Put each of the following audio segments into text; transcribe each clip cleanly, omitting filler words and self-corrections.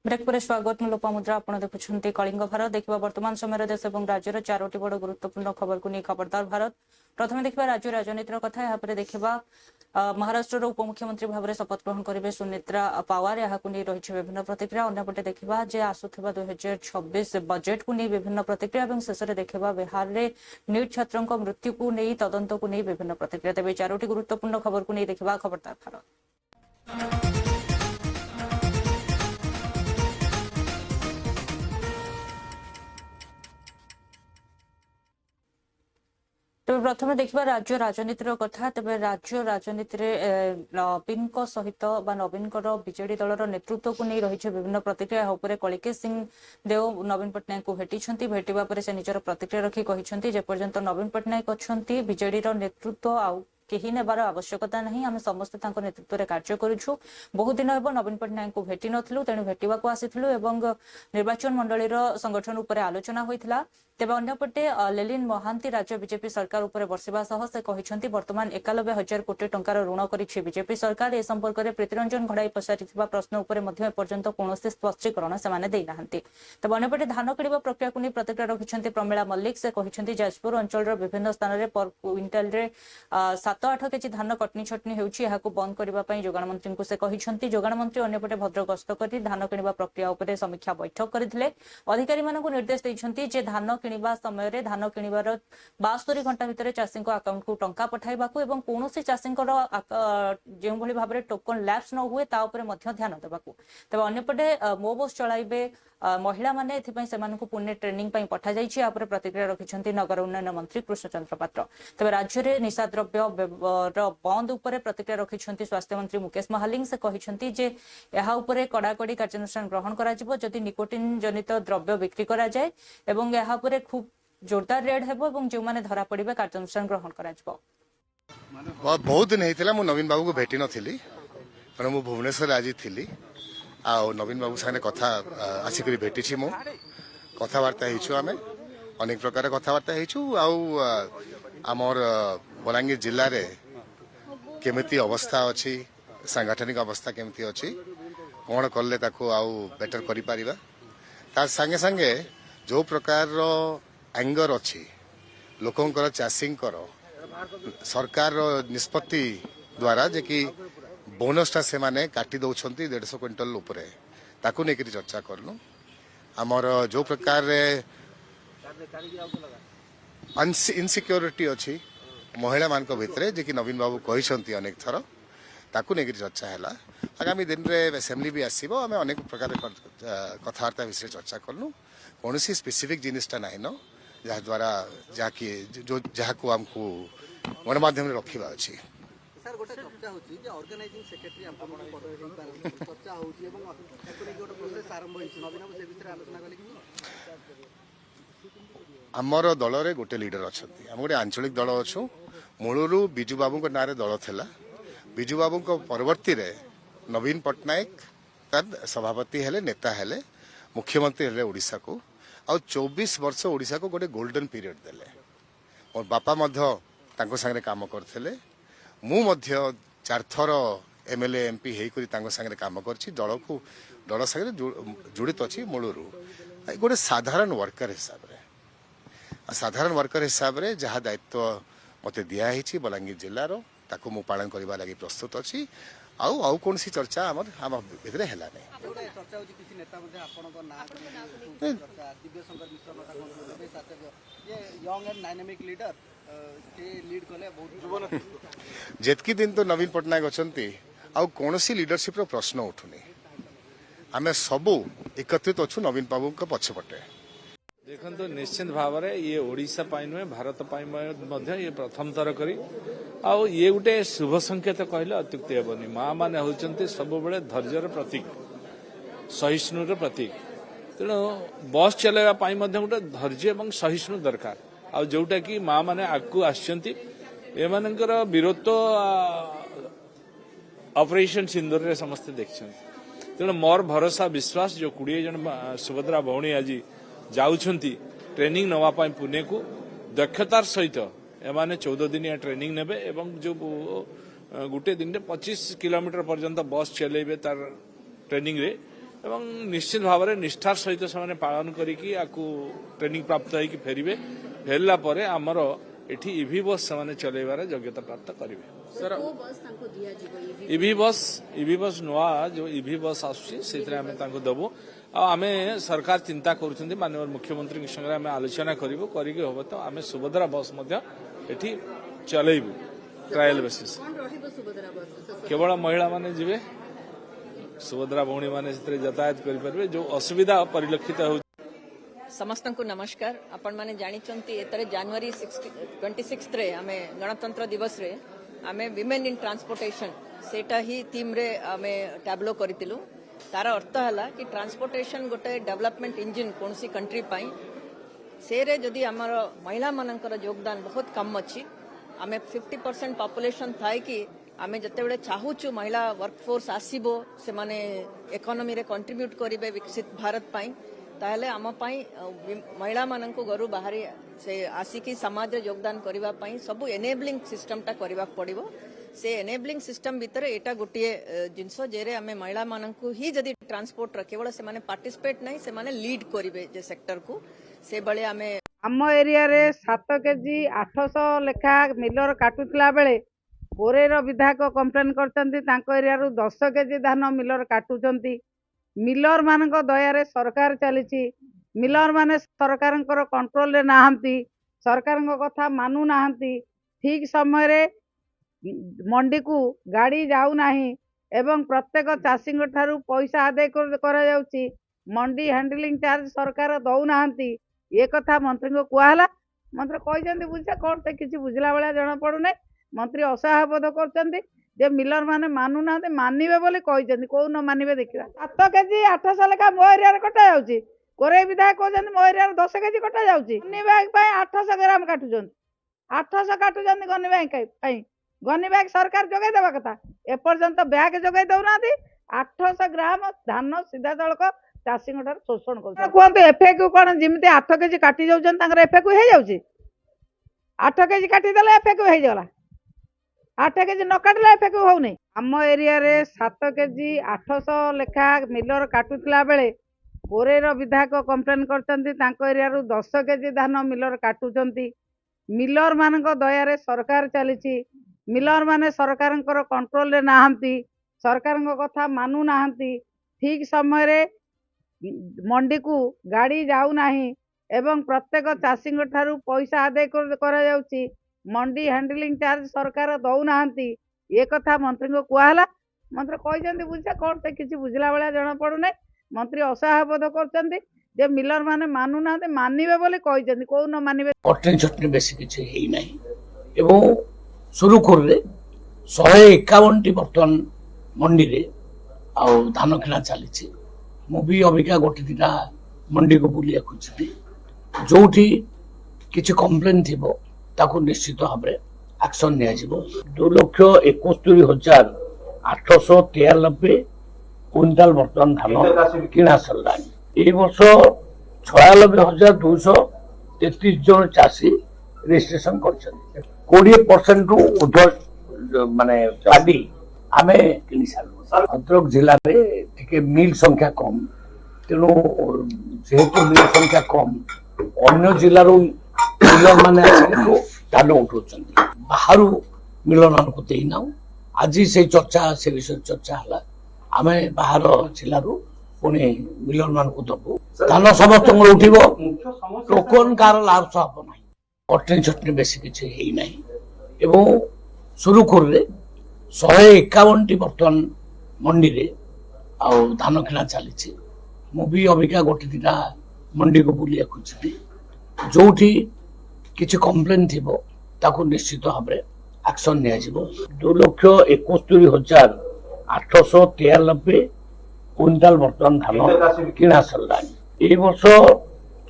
Break पर स्वागत मु लोपामुद्रा आपण देखुछंती कलिंग भारत देखिबा वर्तमान समय देश और राज्यर चारोटी बड़ गुरुत्वपूर्ण खबर को नहीं खबरदार भारत। प्रथम देखिबा राज्य राजनीतिर कथा यहाँ पर देखिबा महाराष्ट्र उपमुख्यमंत्री भाव में शपथ ग्रहण करेंगे सुनेत्रा पावार। यहाँ रही विभिन्न प्रतिक्रिया अंपटे देखा जे आसुवा 2026 बजेट को नहीं विभिन्न प्रतिक्रिया और शेष में देखा बिहार में नीट छात्रों मृत्यु को नहीं तदंत को नहीं विभिन्न प्रतिक्रिया। तेज चारोटी गुरुत्वपूर्ण खबर को नहीं देखा खबरदार भारत। तेज प्रथम देखा राज्य राजनीतिर कथा। तेज राज्य राजनीति नवीन सहित नवीन बीजेडी दलर नेतृत्व को नहीं रही विभिन्न प्रतिक्रिया उपर कलिकेश सिंह देव नवीन पट्टनायक को भेटी भेटा से निजर प्रतिक्रिया रखी कहते जेपर्यंत नवीन पट्टनायक अच्छा बीजेडी नेतृत्व आउ कहीं नेबार आवश्यकता नहीं, आम समस्ते नेतृत्व में कार्य करुछु। बहुत दिन हम नवीन पट्टनायक को भेटी नथिलु, तेणु भेटा आसीथिलु एवं निर्वाचन मंडलीर संगठन उपर आलोचना होइथिला। तेज अंपटे लेलिन महांती राज्य बीजेपी सरकार उपर बर्षिबा सह से कहते वर्तमान 91,000 कोटी टंकार ऋण करिछि बीजेपी सरकार। ए संपर्क में प्रीतिरंजन घड़ाई पचारिथिबा प्रश्न उपर एपर्यंत कौनसी स्पष्टीकरण से देई नाहंती। तेज अंपटे धान किणवा प्रक्रिया को नहीं प्रतिक्रिया रखिछंती प्रमिला मल्लिक। से कहते जाजपुर अंचल विभिन्न स्थान में पर क्विंटाल 7-8 केजी धान कटनी छटनी होउछि, एहाकु बंद करने जोगाण मंत्री को से कहते। जोगाण मंत्री अन्यपटे भद्रक गस्त कर धान किणवा प्रक्रिया उपर समीक्षा बैठक करथिले। अधिकारी मानकु निर्देश दैछंती जे धान किणवा समय धान किणवार 72 घंटा भितर चाषी अकाउंट को टंका पठाइबाकू एवं कौनसी चाषी जो भाव में टोकन लैप्स न हुए ता उपरे मध्य ध्यान देबाकू। तेज अन्यपटे मो बस चलाइबे महिला माने एथिपई सेमानकु पुणे ट्रेनिंग पई पठा जाइछि। या प्रतिक्रिया रखिछंती नगर उन्नयन मंत्री कृष्णचंद्र पात्र। तेज राज्य में निशा द्रव्य बंद उपर प्रतिक्रिया रखिछंती स्वास्थ्य मंत्री मुकेश महालिंग। से कहते जे एहा उपरे कड़ाकड़ी कार्यानुष्ठान ग्रहण कराजिबो जदि निकोटिन जनित द्रव्य बिक्री करा जाय एवं एहा उपरे खूब जोरदार रेड हेबो एवं जो माने धरा पड़िबे कार्यानुष्ठान ग्रहण कराजिबो। बहुत दिन होता मु नवीन बाबू को भेटी नी कारण मु भुवनेश्वर आज थी आ नवीन बाबू सामने कथा आसिक भेटी मु कथबार्ता आम अनेक प्रकार कथबार्ता आमर बलांगीर जिले में केमिति अवस्था अच्छी सांगठनिक अवस्था केमिति अच्छी कौन कले आउ बेटर करिपारिबा तार संगे संगे जो प्रकार एंगर अच्छी लोकंकर चाषींकर सरकार निष्पत्ति द्वारा जे कि बोनसटा से माने काटी दौरान 150 क्विंटल उपरे ताकू लेकर चर्चा करलु। आमर जो प्रकार इनसिक्योरिटी अच्छी महिला मान भितर जे कि नवीन बाबू कहते अनेक थर ताकू लेकर चर्चा है। आगामी दिन में असेंबली भी आसो आम अनेक प्रकार कथबार्ता विषय चर्चा कलु। कौन सी स्पेसिफिक जिनिसटा ना न जहाद्वारा जहाँ आमको गणमाध्यम रखा अच्छी आमर दल रे गोटे लीडर अच्छा आम गोटे आंचलिक दल अच्छु मूलरू बिजू बाबू ना दल थिला। बिजू बाबू परवर्ती रे नवीन पट्टनायक तार सभापति हेले नेता हेले मुख्यमंत्री हेले ओडिशा को आ 24 वर्ष ओडिशा को गोटे गोल्डन पीरियड देले। मोर बापा संगे काम करथिले मु 4 थर एमएलए एमपी हेकरी संगे काम करछि। दल संगे जुड़ित अच्छी मूलरू गोटे साधारण वर्कर हिसाब रे जहाँ दायित्व मते दिया हिची बलांगीर जिलार ताकू मु पालन करबा लागि प्रस्तुत अछि। आउ कौन सी चर्चा आम भितर है जेतकी दिन तो नवीन पट्टनायक अच्छा कौन सी लीडरशिप प्रश्न उठुनी आम सबू एकत्रित अच्छु नवीन बाबू पछपटे। देखो निश्चित भाव में ये ओडिशा नुहे भारत ये प्रथम थर करी ये गोटे शुभ संकेत कहले अत्युक्ति हेबनी। माँ मैंने होती सब बड़े धैर्यर प्रतीक सहिष्णुर प्रतीक तेणु बस चलवाई गोटे धैर्य और सहिष्णु दरकार आ जोटा कि माँ मैंने आगू आमर वीरत्व ऑपरेशन सिंदूर रे समस्ते देखते तेणु मोर भरोसा विश्वास जो 20 जन सुभद्रा भौणी आज जाउछंती ट्रेनिंग नवापाई पुणे को दक्षतार सहित एमाने 14 दिनिया ट्रेनिंग नेबे एवं जो गोटे दिन 25 किलोमीटर पर्यंत बस चलेबे तार ट्रेनिंग रे ଏବଂ ନିଶ୍ଚିତ ଭାବରେ ନିଷ୍ଠାର ସହିତ ସେମାନେ ପାଳନ କରିକି ଆକୁ ଟ୍ରେନିଂ ପ୍ରାପ୍ତ ହେଇକି ଫେରିଲା ପରେ ଆମର ଏଠି ଇଭି ବସ୍ ସେମାନେ ଚଲେଇବାର ଯୋଗ୍ୟତା ପ୍ରାପ୍ତ କରିବେ। ଇଭି ବସ୍ ନୂଆ ଯୋଉ ଇଭି ବସ୍ ଆସୁଛି ସେଥିରେ ଆମେ ତାଙ୍କୁ ଦେବୁ। ଆଉ ଆମେ ସରକାର ଚିନ୍ତା କରୁଛନ୍ତି ମାନନୀୟ ମୁଖ୍ୟମନ୍ତ୍ରୀଙ୍କ ସାଙ୍ଗରେ ଆମେ ଆଲୋଚନା କରିକି ହବ ତ ଆମେ ସୁଭଦ୍ରା ବସ୍ ମଧ୍ୟ ଏଠି ଚଲେଇବୁ ଟ୍ରାଏଲ ବେସିସ୍। କେବଳ ମହିଳାମାନେ ଯିବେ, ସୁଭଦ୍ରା ଭଉଣୀ ମାନେ ସେଥିରେ ଯାତାୟାତ କରିପାରିବେ। ଯୋଉ ଅସୁବିଧା ପରିଲକ୍ଷିତ ହେଉଛି समस्त को नमस्कार। आपण माने जानिचंती एतरे जनवरी 26 रे आमे गणतंत्र दिवस रे आमे विमेन इन ट्रांसपोर्टेशन सेटा ही थीम रे आमे टैब्लो करतिलु। तार अर्थ हला कि ट्रांसपोर्टेशन गोटे डेवलपमेंट इंजिन कोनसी कंट्री पाई सेरे जदि हमर महिला मानकर योगदान बहुत कम अछि। आमे 50% पॉपुलेशन थाई कि आमे जते बेले चाहूछु महिला वर्कफोर्स आसीबो से माने इकोनॉमी रे कंट्रीब्यूट करिवे विकसित भारत पाई ताहले आम महिला मानक घर बाहर से आसिकी समाज योगदान करबा पई सब एनेबलिंग सिस्टम टा करबा पड़िबो। से एनेबलिंग सिस्टम भीतर एटा गोटिए जिनस जेरे आमे महिला मानक ही जदि ट्रांसपोर्ट केवल से माने पार्टिसिपेट नहीं से माने लीड करिवे जे सेक्टर को से बळे आमे आम एरिया रे 7 केजी 800 लेखा मिलर काटुतला बेले बोरेर विधायक कंप्लेन करचंती तांको एरिया रु 10 केजी धान मिलर काटुचंती। मिलर मानक दया सरकार चली मिलर माने सरकार कंट्रोल रे नाहंती, सरकार कथा मानु नाहंती। ठीक समय रे मंडी को गाड़ी जाऊ नाही एवं प्रत्येक चाषी ठारू पैसा आदाय करा जाउची। मंडी हैंडलिंग चार्ज सरकार दौ नाहंती। ये कथा मंत्री को कहला, मंत्री कहते बुझे कौन से किसी बुझला भाया जना पड़ू ना। मंत्री असहाय बोध करचंती जे मिलर माने मानु ना मानिबे बोली कहते कौ न मानिबे देखिबा। 7 केजी 800 लेखा मो एरिया रे कटा जाउची। कोरे विधायक कहते मो एरिया रे 10 केजी कटा जाउची। गनी बैग पई 800 ग्राम काटुचंती। 800 काटुचंती गनी बैग पई। गनी बैग सरकार जोगाई देबा कथा एपर्यंत बैग जोगाई दउना 800 ग्राम धान सीधा तळक चाषी ठार शोषण कर। कहते एफएक्यू कौन जमी 8 केजी काटी जाउछन तांकर एफएक्यू हो जाउची। 8 केजी काटी देले एफएक्यू हो जाला। 8 केजी न काटले एफएक्यू हो नहीं। आम एरिया रे 7 केजी 800 लेखा मिलर काटुतला बेले बोरेर विधायक कंप्लेन करचंती तांको एरिया रु 10 केजी धान मिलर काटुचंती। मिलर मानक दया रे सरकार चली मिलर माने सरकार कंट्रोल रे नाहंती, सरकार कथा मानु नाहंती। ठीक समय रे मंडी को गाड़ी जाऊ नाही एवं प्रत्येक चाषी ठारू पैसा आदाय करा जाउची। मंडी हैंडलिंग चार्ज सरकार दौ नाहंती। ये कथा मंत्री को कहला, मंत्री कहते बुझे कौन से किसी बुझला भाया जना पड़ू ना। मंत्री असहाय बोध करचंती जे मिलर माने मानु ना मानिबे बोली कहते कौ न मानिबे। कटनी चटनी बेसी किछि हेई नाही एवं सुरुखुर रे 151 टी बर्तन मंडी रे आ धान किना चली। मु भी अबिका गोटे दिना मंडी को बुलिया खोजी जोठी किछि कंप्लेन थिबो ताकू निश्चित भाव एक्शन निया जिवो। 2,71,893 क्विंटाल बर्तमान धान किना सरला। ए वर्ष 96,233 जन चाषी रजिस्ट्रेशन करछन। 20% रु उर्ध्व माने पाडी आमे किनि सारू। भद्रक जिला रे टिके मिल संख्या कम तेणु जेहेतु मिल संख्या कम अन्य जिलार मिलर माने धान उठाउछन बाहर मिलर मान को देना। आज से चर्चा से विषय चर्चा हला आमे बाहर जिलार पुणी मिलर मान को दबु धान समस्त उठिबो। टोकन कार लाभ सब नाही। कटनी चटनी बेसी किछि हेई नाही एवं सुरुखुर रे 151 टी बर्तन मंडी रे आ धान किना चली। मु भी अबिका गोटे दिना मंडी को बुलिया खोजी जोठी किछि कंप्लेन थिबो ताकू निश्चित भाव एक्शन निया जिवो। 2,71,893 क्विंटाल बर्तमान धान किना सरला। ए वर्ष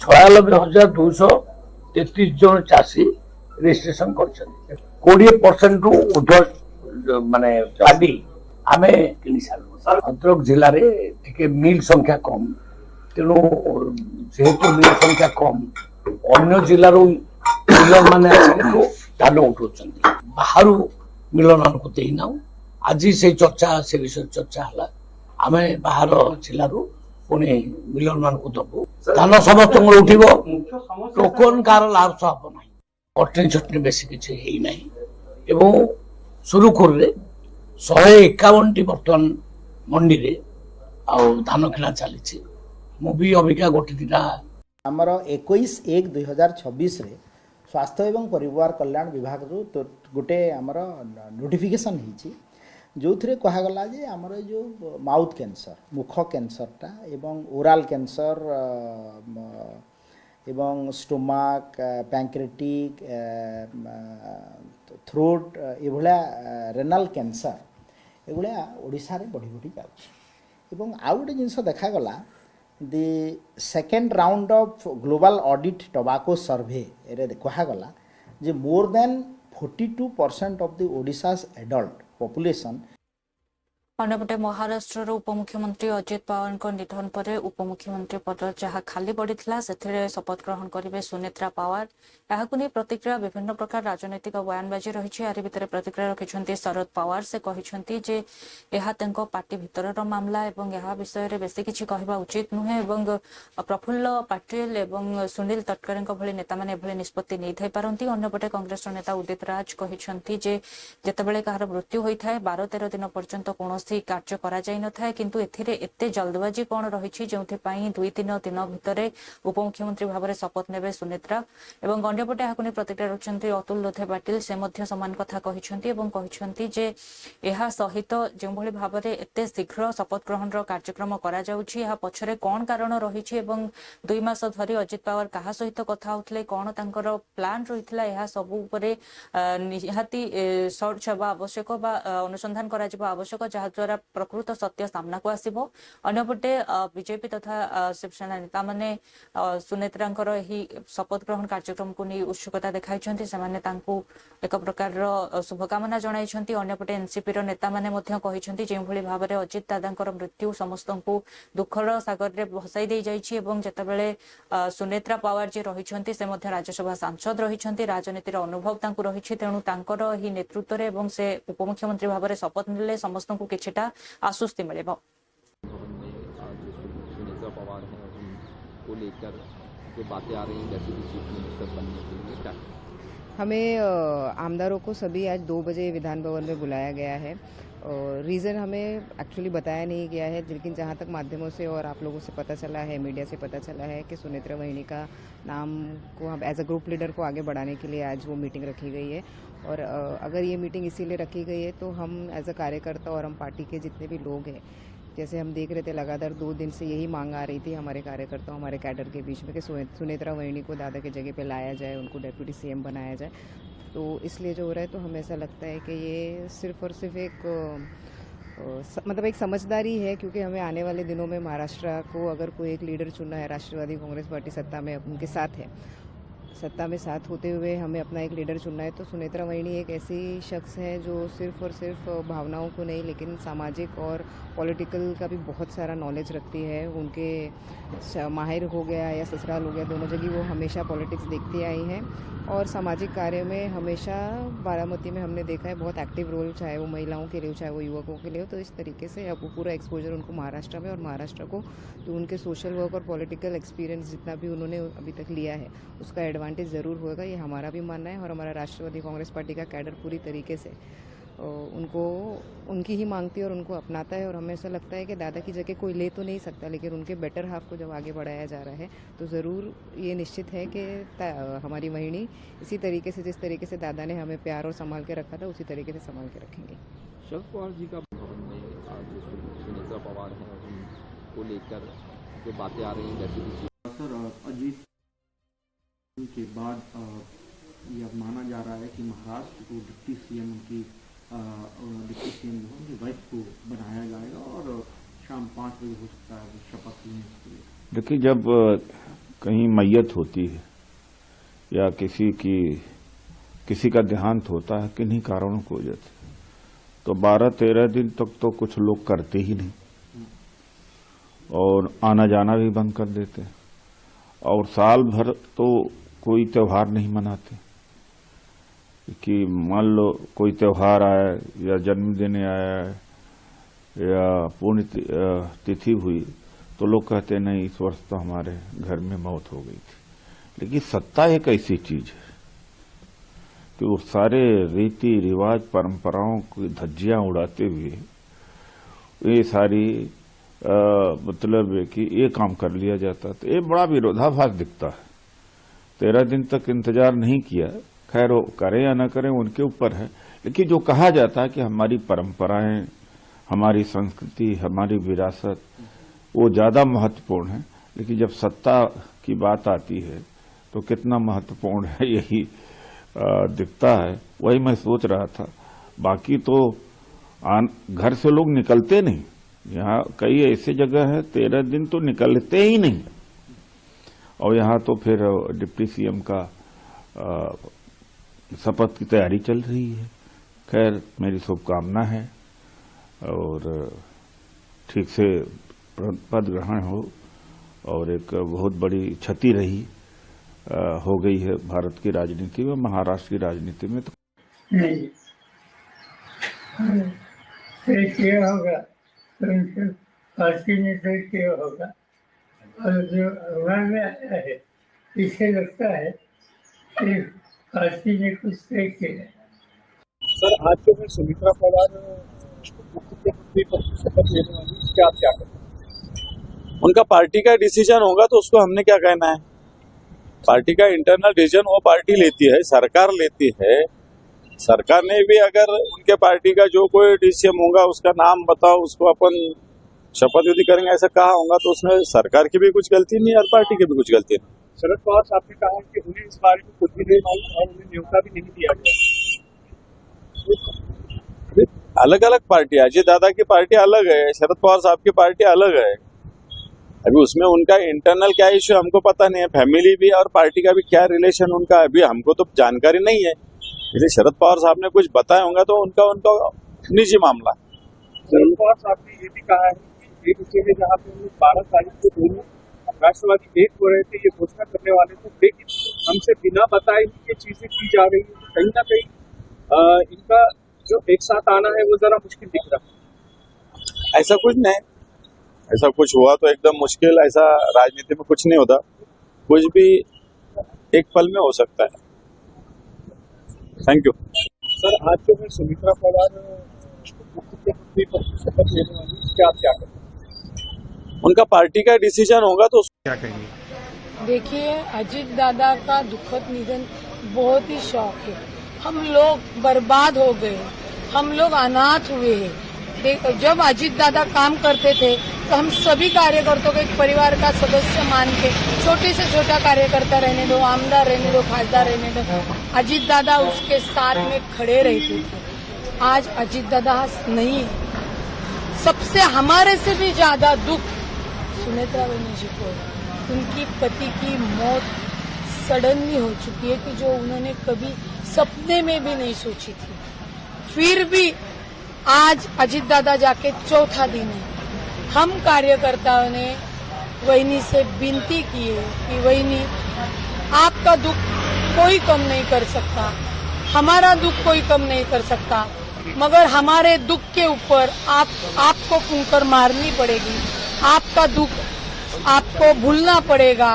96,233 जन चाषी रजिस्ट्रेशन करछन। 20% रु उर्ध्व माने पाडी आमे किनि सारू। भद्रक जिला रे टिके मिल संख्या कम तेणु जेहेतु मिल संख्या कम अन्य जिलार मिलर माने धान उठाउछन बाहर मिलर मान को देना। आज से चर्चा से विषय चर्चा हला आमे बाहर जिलार पुणी मिलर मान को दबु धान समस्त उठिब टोकन कार लाभ हब ना कटनी छटनी बेस किसी ना एवं सुरुखुर 151 बर्तमान मंडी रे धान किना चली मुझे अबिका गोटे दिटा आमर 21/1/2026 रे स्वास्थ्य एवं परिवार कल्याण विभाग रो गोटे आमर नोटिफिकेशन होती जो थे कहगला जे आमर जो माउथ कैंसर मुख कैंसरटा एवं ओराल कैंसर एवं स्टोमाक पैंक्रेटिक थ्रोट एभला रेनाल कैंसर एगुड़ा ओडिशा रे बढ़ी बढ़ी जाउछि आउ गोटे जिनस देखागला the second round of global audit tobacco survey रे कहगला जे more than 42% of the Odisha's adult population अन्यपटे महाराष्ट्र उपमुख्यमंत्री अजित पवार निधन पर उपमुख्यमंत्री पद जहाँ खाली पड़ा से शपथ ग्रहण करेंगे सुनेत्रा पवार यह प्रतिक्रिया विभिन्न प्रकार राजनैतिक बयानबाजी रही यार भितर प्रतिक्रिया रखिंट शरद पवार से कहते पार्टी भितर मामला और यह विषय में बेसी किसी कहवा उचित नुहे प्रफुल्ल पाटिल और सुनील तटकरे भली नेता मैंने निष्पत्ति नहीं थी पारती अन्यपटे कांग्रेस नेता उदित राज कहते जितेबाला कहार मृत्यु होता है 12-13 दिन पर्यंत कौन कार्य करा जाई न था किंतु एथिरे एते जल्दबाजी कौन रही जो 2-3 दिन भितर उपमुख्यमंत्री भाव में शपथ नेबे सुनेत्रा एवं अंडपटे यहाँ प्रतिक्रिया रखिंट अतुल लोधे पाटिल से सामान कथा कहते जे यह सहित जो भाव में एत शीघ्र शपथ ग्रहण कार्यक्रम करा जाउछि यह पछरे कौन कारण रही 2 मास धरी अजित पवार क्या सहित कथा होते कौन तांकर प्लान रही है सब निहाती सर्च हवा आवश्यक अनुसंधान करा आवश्यक जहाँ द्वारा प्रकृत सत्य सामना को आसिबो अन्यपटे बीजेपी तथा शिवसेना नेता माने सुनेत्रा शपथ ग्रहण कार्यक्रम को नहीं उत्सुकता देखाई एक प्रकार शुभकामना जणाई अन्यपटे एनसीपी नेता माने जो भाव में अजित दादा मृत्यु समस्त को दुखर सागर में भसाई दे जाइछि एवं जेतेबेले सुनेत्रा पवार जी रही से राज्यसभा सांसद रही राजनीतिर अनुभव रही तेणु तांकर ही नेतृत्व रे एवं से उपमुख्यमंत्री भाव में शपथ नेले समस्त को किछिटा आश्वस्ति मिलेबो। सुनेत्रा पवार हैं उनको लेकर जो बातें आ रही हैं जैसे कि चीफ मिनिस्टर बनने के लिए क्या हमें आमदारों को सभी आज 2 बजे विधान भवन में बुलाया गया है और रीज़न हमें एक्चुअली बताया नहीं गया है लेकिन जहाँ तक माध्यमों से और आप लोगों से पता चला है मीडिया से पता चला है कि सुनेत्रा वहिनी का नाम को हम एज अ ग्रुप लीडर को आगे बढ़ाने के लिए आज वो मीटिंग रखी गई है और अगर ये मीटिंग इसीलिए रखी गई है तो हम एज अ कार्यकर्ता और हम पार्टी के जितने भी लोग हैं जैसे हम देख रहे थे लगातार 2 दिन से यही मांग आ रही थी हमारे कार्यकर्ताओं हमारे कैडर के बीच में कि सुनेत्रा वहिनी को दादा की जगह पे लाया जाए उनको डेप्यूटी सीएम बनाया जाए तो इसलिए जो हो रहा है तो हमें ऐसा लगता है कि ये सिर्फ और सिर्फ एक समझदारी है क्योंकि हमें आने वाले दिनों में महाराष्ट्र को अगर कोई एक लीडर चुनना है राष्ट्रवादी कांग्रेस पार्टी सत्ता में उनके साथ है सत्ता में साथ होते हुए हमें अपना एक लीडर चुनना है तो सुनेत्रा वहिनी एक ऐसी शख्स है जो सिर्फ और सिर्फ भावनाओं को नहीं लेकिन सामाजिक और पॉलिटिकल का भी बहुत सारा नॉलेज रखती है उनके माहिर हो गया या ससुराल हो गया दोनों जगह वो हमेशा पॉलिटिक्स देखती आई हैं और सामाजिक कार्य में हमेशा बारामती में हमने देखा है बहुत एक्टिव रोल चाहे वो महिलाओं के लिए चाहे वो युवकों के लिए तो इस तरीके से अब पूरा एक्सपोजर उनको महाराष्ट्र में और महाराष्ट्र को तो उनके सोशल वर्क और पॉलिटिकल एक्सपीरियंस जितना भी उन्होंने अभी तक लिया है उसका एडवांटेज ज़रूर होगा ये हमारा भी मानना है और हमारा राष्ट्रवादी कांग्रेस पार्टी का कैडर पूरी तरीके से उनको उनकी ही मांगती है और उनको अपनाता है और हमें ऐसा लगता है कि दादा की जगह कोई ले तो नहीं सकता लेकिन उनके बेटर हाफ को जब आगे बढ़ाया जा रहा है तो ज़रूर ये निश्चित है कि हमारी वहिनी इसी तरीके से जिस तरीके से दादा ने हमें प्यार और संभाल के रखा था उसी तरीके से संभाल के रखेंगे। शरद पवार जी का भवन में आज सुनेत्रा पवार हैं उनको लेकर जो बातें आ रही हैं जैसे कि सर अजीत के बाद यह माना जा रहा है कि महाराष्ट्र को डिप्टी सीएम की डिप्टी सीएम जो उनकी वाइफ को बनाया जाएगा और शाम 5 बजे हो सकता है शपथ लेने के लिए। देखिए जब कहीं मैयत होती है या किसी का देहांत होता है किन्हीं कारणों की वजह से तो 12-13 दिन तक तो कुछ लोग करते ही नहीं और आना जाना भी बंद कर देते हैं और साल भर तो कोई त्योहार नहीं मनाते कि मान लो कोई त्योहार आया या जन्मदिन आया या पुण्य तिथि हुई तो लोग कहते नहीं इस वर्ष तो हमारे घर में मौत हो गई थी। लेकिन सत्ता एक ऐसी चीज है कि वो सारे रीति रिवाज परंपराओं की धज्जियां उड़ाते हुए ये सारी मतलब है कि ये काम कर लिया जाता, तो ये बड़ा विरोधाभास दिखता है। 13 दिन तक इंतजार नहीं किया, खैर वो करें या न करें उनके ऊपर है, लेकिन जो कहा जाता है कि हमारी परंपराएं, हमारी संस्कृति, हमारी विरासत वो ज्यादा महत्वपूर्ण है। लेकिन जब सत्ता की बात आती है तो कितना महत्वपूर्ण है यही दिखता है। वही मैं सोच रहा था। बाकी तो घर से लोग निकलते नहीं, यहाँ कई ऐसे जगह है 13 दिन तो निकलते ही नहीं, और यहाँ तो फिर डिप्टी सीएम का शपथ की तैयारी चल रही है। खैर मेरी शुभकामना है और ठीक से पद ग्रहण हो, और एक बहुत बड़ी क्षति रही हो गई है भारत की राजनीति में, महाराष्ट्र की राजनीति में। तो नहीं किया होगा तो उनसे पार्टी ने तय किया होगा, और जो अखबार में आया है इससे लगता है कि पार्टी ने कुछ तय किया है। सर आज के दिन सुमित्रा पवार मुख्यमंत्री पद की शपथ लेने वाली, क्या आप क्या करें? उनका पार्टी का डिसीजन होगा तो उसको हमने क्या कहना है। पार्टी का इंटरनल डिसीजन वो पार्टी लेती है, सरकार लेती है। सरकार ने भी अगर उनके पार्टी का जो कोई डिसीजन होगा उसका नाम बताओ, उसको अपन शपथ विधि करेंगे ऐसा कहा होगा, तो उसमें सरकार की भी कुछ गलती नहीं और पार्टी की भी कुछ गलती नहीं। शरद पवार साहब ने कहा कि उन्हें इस बारे में कुछ भी नहीं मालूम और उन्हें न्योता भी नहीं दिया गया। अलग अलग पार्टी, अजय दादा की पार्टी अलग है, शरद पवार साहब की पार्टी अलग है। अभी उसमें उनका इंटरनल क्या इश्यू हमको पता नहीं है, फैमिली भी और पार्टी का भी क्या रिलेशन उनका अभी हमको तो जानकारी नहीं है। इसलिए शरद पवार साहब ने कुछ बताया होगा तो उनका निजी मामला है। शरद पवार साहब ने ये भी कहा है कि एक जगह जहाँ पे 12 तारीख को दोनों राष्ट्रवादी एक हो रहे थे, ये घोषणा करने वाले थे, लेकिन हमसे बिना बताए ये चीजें की जा रही है। कहीं ना कहीं इनका जो एक साथ आना है वो जरा मुश्किल दिख रहा है। ऐसा कुछ नहीं, ऐसा कुछ हुआ तो एकदम मुश्किल, ऐसा राजनीति में कुछ नहीं होता, कुछ भी एक पल में हो सकता है। Thank you. सर आज के दिन सुमित्रा पवार मुख्यमंत्री पद की शपथ लेने वाली, क्या आप क्या करें? उनका पार्टी का डिसीजन होगा तो क्या कहेंगे? देखिए, अजित दादा का दुखद निधन बहुत ही शौक है। हम लोग बर्बाद हो गए, हम लोग अनाथ हुए हैं। जब अजित दादा काम करते थे तो हम सभी कार्यकर्ताओं को एक परिवार का सदस्य मान के छोटे से छोटा कार्यकर्ता रहने दो, आमदार रहने दो, खासदार रहने दो, अजित दादा उसके साथ में खड़े रहते थे। आज अजित दादा नहीं, सबसे हमारे से भी ज्यादा दुख सुनेत्रा बहन जी को, उनकी पति की मौत सडनली हो चुकी है कि जो उन्होंने कभी सपने में भी नहीं सोची थी। फिर भी आज अजित दादा जाके चौथा दिन है। हम कार्यकर्ताओं ने वहिनी से विनती की है कि वहिनी, आपका दुख कोई कम नहीं कर सकता, हमारा दुख कोई कम नहीं कर सकता, मगर हमारे दुख के ऊपर आपको फूंकर मारनी पड़ेगी, आपका दुख आपको भूलना पड़ेगा।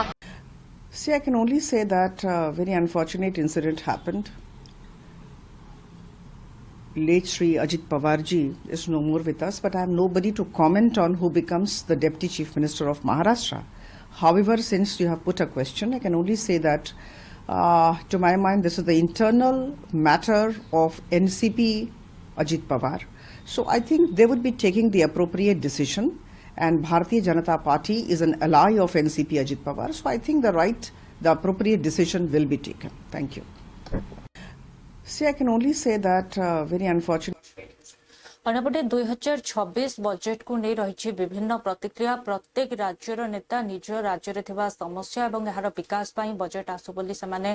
See, I can only say that a very unfortunate incident happened. Late Shri Ajit Pawar ji is no more with us, but I have nobody to comment on who becomes the Deputy Chief Minister of Maharashtra. However, since you have put a question, I can only say that to my mind, this is the internal matter of NCP Ajit Pawar. So I think they would be taking the appropriate decision. And Bharatiya Janata Party is an ally of NCP Ajit Pawar. So I think the appropriate decision will be taken. Thank you. See, I can only say that very unfortunate. ଅନ୍ୟପଟେ 2026 budget କୁ ନେଇ ରହିଛି ବିଭିନ୍ନ ପ୍ରତିକ୍ରିୟା। ପ୍ରତ୍ୟେକ ରାଜ୍ୟର ନେତା ନିଜ ରାଜ୍ୟରେ ଥିବା ସମସ୍ୟା ଏବଂ ଏହାର ବିକାଶ ପାଇଁ ବଜେଟ୍ ଆସୁ ବୋଲି ସେମାନେ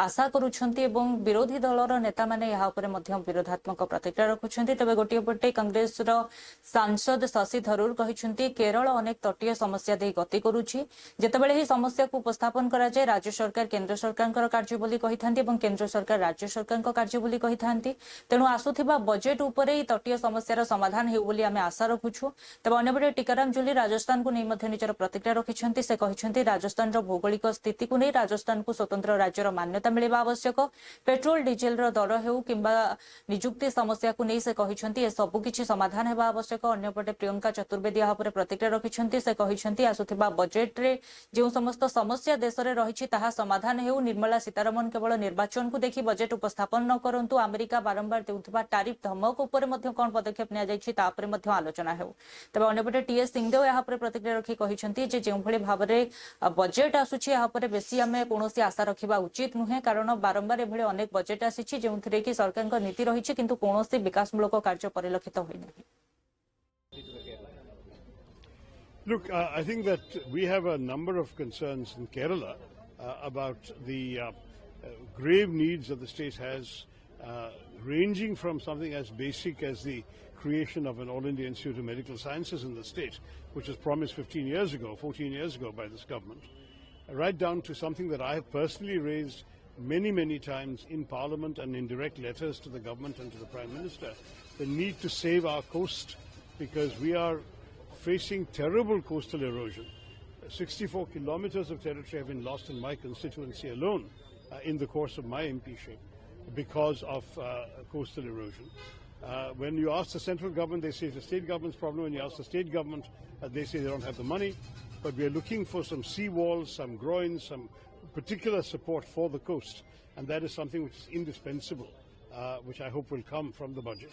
ଆଶା କରୁଛନ୍ତି ଏବଂ ବିରୋଧୀ ଦଳର ନେତାମାନେ ଏହା ଉପରେ ମଧ୍ୟ ବିରୋଧାତ୍ମକ ପ୍ରତିକ୍ରିୟା ରଖୁଛନ୍ତି। ତେବେ ଗୋଟିଏ ପଟେ କଂଗ୍ରେସର ସାଂସଦ ଶଶି ଥରୁର କହିଛନ୍ତି କେରଳ ଅନେକ ତଟୀୟ ସମସ୍ୟା ଦେଇ ଗତି କରୁଛି। ଯେତେବେଳେ ଏହି ସମସ୍ୟାକୁ ଉପସ୍ଥାପନ କରାଯାଏ ରାଜ୍ୟ ସରକାର କେନ୍ଦ୍ର ସରକାରଙ୍କର କାର୍ଯ୍ୟ ବୋଲି କହିଥାନ୍ତି ଏବଂ କେନ୍ଦ୍ର ସରକାର ରାଜ୍ୟ ସରକାରଙ୍କ କାର୍ଯ୍ୟ ବୋଲି କହିଥାନ୍ତି। ତେଣୁ ଆସୁଥିବା ବଜେଟ୍ ଉପରେ ଏହି ତଟୀୟ गोटे समस्या समाधान हो बोली आम आशा रखुछु। तेज अन्यपटे टीकाराम जूली राजस्थान को नहीं निजर प्रतिक्रिया रखिंट। से कहते राजस्थान भौगोलिक स्थिति को नहीं राजस्थान को स्वतंत्र राज्यर मान्यता मिलवा आवश्यक। पेट्रोल डीजेल दर हो कि निजुक्ति समस्या को नहीं से कहते सबकि समाधान होगा आवश्यक। अन्यपटे प्रियंका चतुर्वेदी यहाँ प्रतिक्रिया रखिंट। से कहते आसुवा बजेट रे जो समस्त समस्या देश में रही समाधान हो। निर्मला सीतारमण केवल निर्वाचन को देखी बजेट उपस्थापन न करंतु अमेरिका बारंबार देउथबा तारिफ धमक उपर कौन पदक्षेप नि आलोचना हो। तेज अन्यपटे टीएस सिंहदेव यहाँ प्रतिक्रिया रखी कहते जो भाव में बजेट आसूची बेसी आम कौन आशा रखा उचित नुहे कारण बारंबार एभली अनेक बजेट आसी जो कि सरकार नीति रही किंतु कौन विकासमूलक कार्य परिलक्षित होना। Look, I think that we have a number of concerns in Kerala about the grave needs that the state has, ranging from something as basic as the creation of an All India Institute of Medical Sciences in the state, which was promised 14 years ago by this government, right down to something that I have personally raised many times in Parliament and in direct letters to the government and to the Prime Minister, the need to save our coast, because we are facing terrible coastal erosion. 64 kilometers of territory have been lost in my constituency alone in the course of my MPship because of coastal erosion. When you ask the central government, they say it's the state government's problem. When you ask the state government, they say they don't have the money. But we are looking for some sea walls, some groins, some particular support for the coast. And that is something which is indispensable, which I hope will come from the budget.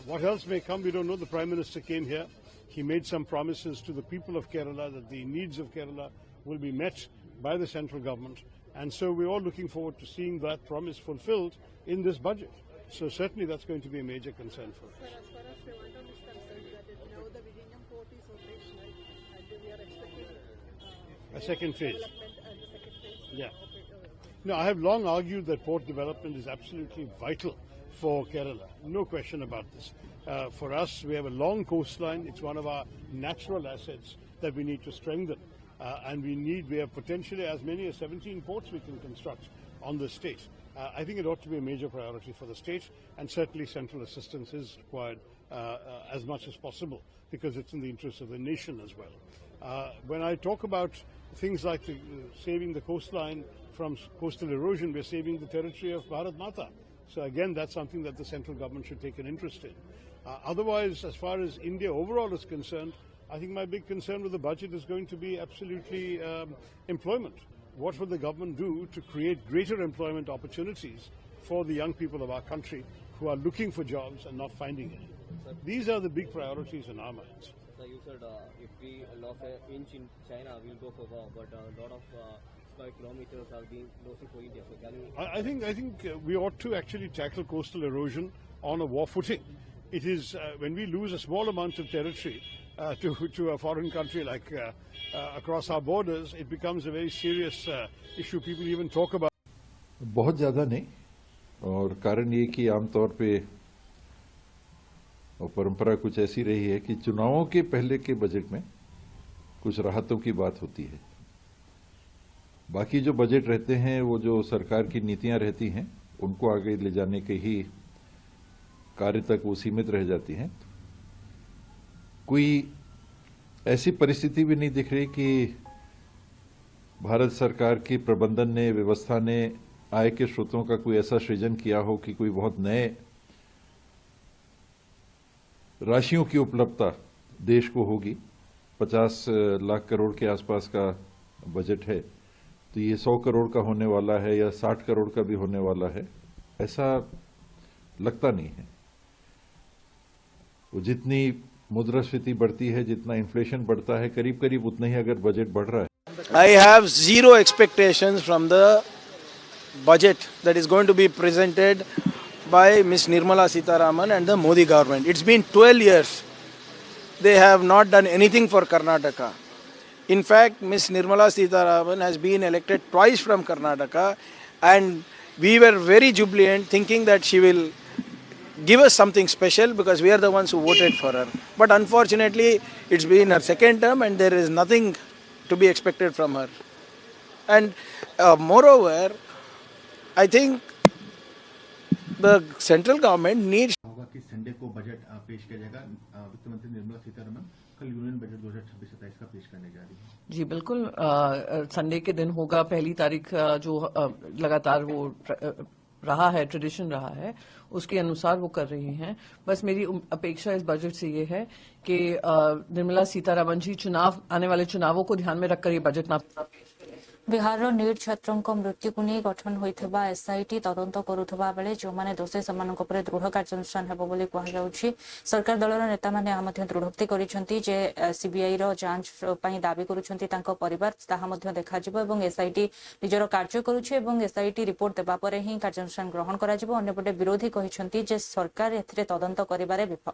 What else may come, we don't know. The Prime Minister came here. He made some promises to the people of Kerala that the needs of Kerala will be met by the central government. And so we're all looking forward to seeing that promise fulfilled in this budget. So certainly that's going to be a major concern for us. As far as Trivandrum is concerned, that now the Vizhinjam port is operational and we are expecting A second phase. development and the second phase. Yeah. No, I have long argued that port development is absolutely vital for Kerala. No question about this. For us, we have a long coastline. It's one of our natural assets that we need to strengthen. And we have potentially as many as 17 ports we can construct on the state. I think it ought to be a major priority for the state, and certainly central assistance is required as much as possible, because it's in the interest of the nation as well. When I talk about things like saving the coastline from coastal erosion, we're saving the territory of Bharat Mata. So again, that's something that the central government should take an interest in. Otherwise, as far as India overall is concerned, I think my big concern with the budget is going to be absolutely employment. What will the government do to create greater employment opportunities for the young people of our country who are looking for jobs and not finding any? These are the big priorities in our minds. So you said if we lost an inch in China, we'll go for war, but a lot of square kilometers have been losing for India. So can you... I think we ought to actually tackle coastal erosion on a war footing. It is when we lose a small amount of territory to a foreign country like across our borders, it becomes a very serious issue. People even talk about. बहुत ज़्यादा नहीं, और कारण ये कि आमतौर पे और परंपरा कुछ ऐसी रही है कि चुनावों के पहले के बजट में कुछ राहतों की बात होती है। बाकी जो बजट रहते हैं वो जो सरकार की नीतियां रहती हैं उनको आगे ले जाने के ही कार्य तक वो सीमित रह जाती हैं। कोई ऐसी परिस्थिति भी नहीं दिख रही कि भारत सरकार की प्रबंधन ने, व्यवस्था ने आय के स्रोतों का कोई ऐसा सृजन किया हो कि कोई बहुत नए राशियों की उपलब्धता देश को होगी। 50 लाख करोड़ के आसपास का बजट है, तो ये 100 करोड़ का होने वाला है या 60 करोड़ का भी होने वाला है, ऐसा लगता नहीं है। वो जितनी मुद्रास्फीति बढ़ती है, जितना इन्फ्लेशन बढ़ता है, करीब करीब उतना ही अगर बजट बढ़ रहा है। I have zero expectations from the budget that is going to be presented by Ms. Nirmala Sitharaman and the Modi government. It's been 12 years. They have not done anything for Karnataka. In fact, Ms. Nirmala Sitharaman has been elected twice from Karnataka, and we were very jubilant thinking that she will give us something special because we are the ones who voted for her. But unfortunately, it's been her second term and there is nothing to be expected from her. And moreover, I think the central government needs होगा कि Sunday को budget पेश किया जाएगा। वित्त मंत्री निर्मला सीतारमण कल union budget 2026-27 का पेश करने जा रही है। जी बिल्कुल, संडे के दिन होगा, पहली तारीख जो लगातार वो रहा है, ट्रेडिशन रहा है, उसके अनुसार वो कर रही हैं। बस मेरी अपेक्षा इस बजट से ये है कि निर्मला सीतारमण जी आने वाले चुनावों को ध्यान में रखकर ये बजट ना। बिहार नीट छात्रों मृत्यु को नहीं गठन होता एसआईटी तदंत करुवा बेले जो मैंने दोषी से दृढ़ कार्यानुष्ठान हेब बोली कहुछि। सरकार दलर नेता मैंने दृढ़ोक्ति करिसेंति जे सीबीआई रो जांच पई दाबी करुछंती तांको परिवार ताहा मध्य देखाजिबो एवं एसआईटी निजर कार्य करुछि एवं एसआईटी रिपोर्ट देबा परे ही कार्यानुष्ठान ग्रहण कराजिबो। अन्यपटे विरोधी कहिसेंति जे सरकार एथिरे तदंत करिबारे विफल।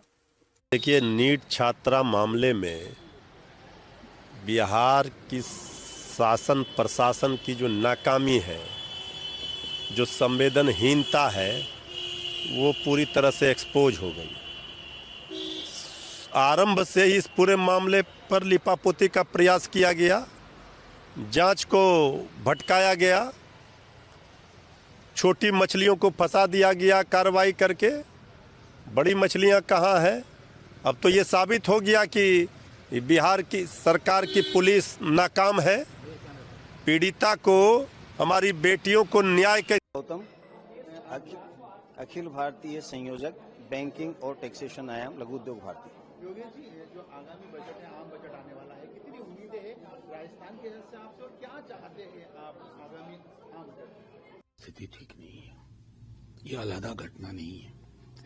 देखिए, नीट छात्रा मामले में बिहार की शासन प्रशासन की जो नाकामी है, जो संवेदनहीनता है, वो पूरी तरह से एक्सपोज हो गई। आरंभ से ही इस पूरे मामले पर लिपापोती का प्रयास किया गया, जांच को भटकाया गया, छोटी मछलियों को फंसा दिया गया कार्रवाई करके। बड़ी मछलियां कहाँ हैं? अब तो ये साबित हो गया कि बिहार की सरकार की पुलिस नाकाम है। पीड़िता को, हमारी बेटियों को न्याय के गौतम, अखिल भारतीय संयोजक बैंकिंग और टैक्सेशन आयाम लघु उद्योग भारती। योगेश जी, जो आगामी बजट है, आम बजट आने वाला है, कितनी उम्मीदें हैं राजस्थान के से आपसे और क्या चाहते हैं आप आगामी आम बजट? स्थिति ठीक नहीं है, ये अलहदा घटना नहीं है,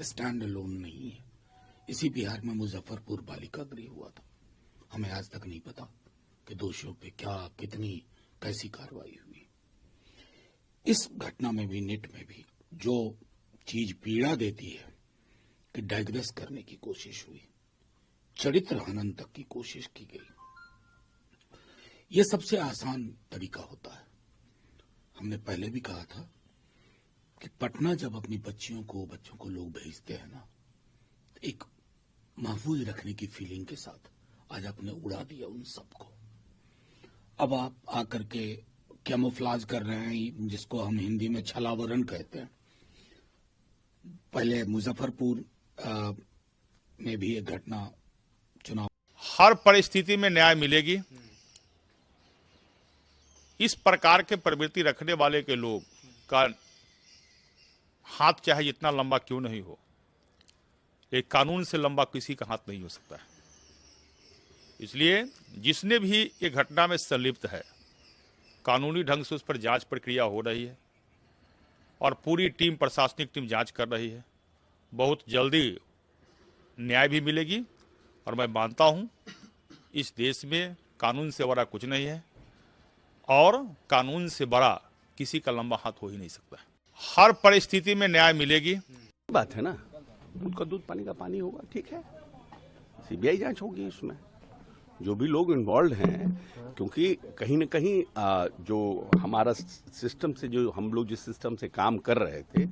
स्टैंड अलोन नहीं है। इसी बिहार में मुजफ्फरपुर बालिका गृह हुआ था। हमें आज तक नहीं पता कि दोषियों पे क्या, कितनी, कैसी कार्रवाई हुई। इस घटना में भी, नीट में भी जो चीज पीड़ा देती है कि डाइग्रेस करने की कोशिश हुई, चरित्र हनन तक की कोशिश की गई। यह सबसे आसान तरीका होता है। हमने पहले भी कहा था कि पटना जब अपनी बच्चों को लोग भेजते हैं ना, एक महफूज रखने की फीलिंग के साथ आज आपने उड़ा दिया उन सबको। अब आप आकर के कैमोफ्लाज कर रहे हैं, जिसको हम हिंदी में छलावरण कहते हैं। पहले मुजफ्फरपुर में भी एक घटना, चुनाव। हर परिस्थिति में न्याय मिलेगी। इस प्रकार के प्रवृत्ति रखने वाले के लोग का हाथ चाहे जितना लंबा क्यों नहीं हो, एक कानून से लंबा किसी का हाथ नहीं हो सकता है। इसलिए जिसने भी ये घटना में संलिप्त है, कानूनी ढंग से उस पर जांच प्रक्रिया हो रही है और पूरी टीम, प्रशासनिक टीम जांच कर रही है। बहुत जल्दी न्याय भी मिलेगी और मैं मानता हूं इस देश में कानून से बड़ा कुछ नहीं है और कानून से बड़ा किसी का लंबा हाथ हो ही नहीं सकता। हर परिस्थिति में न्याय मिलेगी। बात है ना, दूध का दूध, पानी का पानी होगा, ठीक है। सीबीआई जांच होगी इसमें, जो भी लोग इन्वॉल्व हैं, क्योंकि कहीं न कहीं जो हमारा सिस्टम से, जो हम लोग जिस सिस्टम से काम कर रहे थे,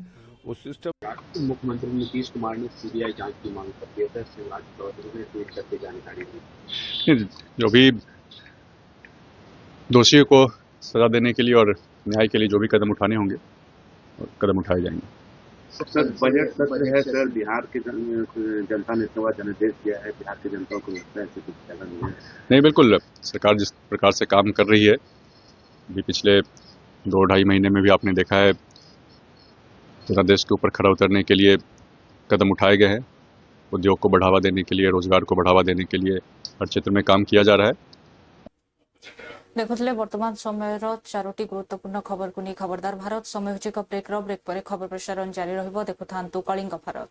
उस सिस्टम। मुख्यमंत्री नीतीश कुमार ने सीबीआई जांच की मांग कर दिया था, शिवराज चौधरी ने ट्वीट करके जानकारी दी। जो भी दोषियों को सजा देने के लिए और न्याय के लिए जो भी कदम उठाने होंगे, कदम उठाए जाएंगे। सर, बजट सत्र है सर, बिहार की जनता ने इतना जनादेश दिया है, बिहार की जनता को लगता है कि कुछ ज़्यादा नहीं है। नहीं, बिल्कुल, सरकार जिस प्रकार से काम कर रही है, अभी पिछले 2-2.5 महीने में भी आपने देखा है, जनादेश के ऊपर खड़ा उतरने के लिए कदम उठाए गए हैं। उद्योग को बढ़ावा देने के लिए, रोजगार को बढ़ावा देने के लिए हर क्षेत्र में काम किया जा रहा है। देखुले वर्तमान समय 4टी गुरुत्वपूर्ण खबर को नहीं खबरदार भारत। समय होची ब्रेक पर खबर प्रसारण जारी रहिबो। देखुथांतु कलिंग भारत।